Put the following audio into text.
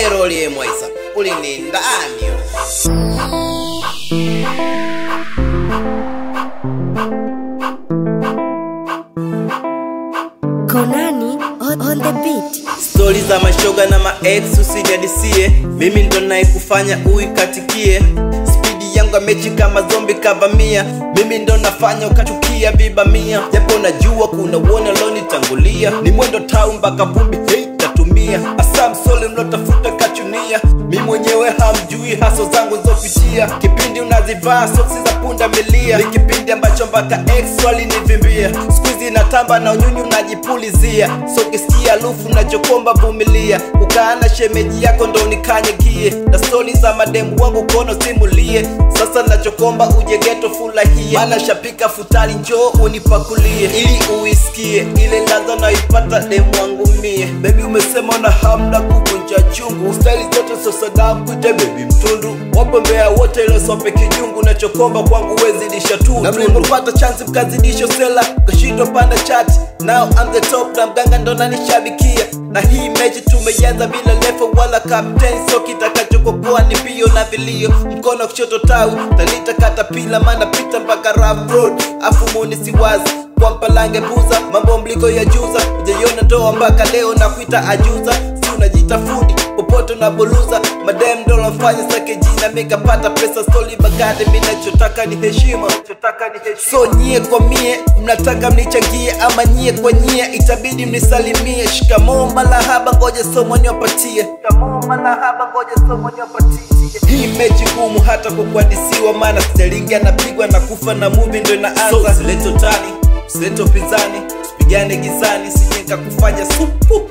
Roli Mwaisa ulini ndani. Konani on the beat. Stories za mashoga na ma-ex usijadisie, mimi ndo naye kufanya uikatikie. Speedi yangu amechi kama zombi kavamia, mimi ndo nafanya ukachukia bibamia. Japo najua kuna wone loni tangulia, ni mwendo tau mpaka vumbi hate tatumia. Asam sole mlotafuta kachunia, mimi mwenyewe hamjui haso zangu zopitia. Kipindi unazivaa soksi za punda milia, ni kipindi ambacho mpaka ex walinivimbia. Squeezy natamba na unyunyu najipulizia, so kisikia lufu nachokomba vumilia. Ukaana shemeji yako ndo nikanyegie, na story za mademu wangu kono simulie. Sasa nachokomba uje ghetto fulahie, maana shapika futari njoo unipakulie, ili uisikie ile ladha naipata demu wangu mie. Baby umesema na hamna kukunja chungu, style zote so Saddam kuite baby mtundu. Wapo mbea wote ile sope kijungu, nachokomba kwangu wezidisha tu. Na mlipopata chance mkazidisha sela, kashindo panda chat. Now I'm the top na mganga ndo nanishabikia. Na hii mechi tumejaza bila level wala captain, so kitakachokopoa ni bio na vilio. Mkono kushoto tawi, talita katapila, mana pita mpaka rough road. Afu muni siwazi, kwa mpalange buza, mambo mliko ya juza. Ujaiona ndoa mpaka leo na kuita ajuza. Si unajita fundi, popoto na boluza. Madem ndo lafanya sake jina, mikapata pesa stoli bagade. Minachotaka ni heshima, so nyie kwa mie, mnataka mnichangie ama nyie kwa nyie, itabidi mnisalimie. Shikamoo malahaba ngoja somo nyopatie, hii mechi ngumu hata kukwadisiwa, maana sterling anapigwa na kufa na movie ndo inaanza. So sileto tani, sileto pinzani, usipigane gizani, sije nikakufanya supu.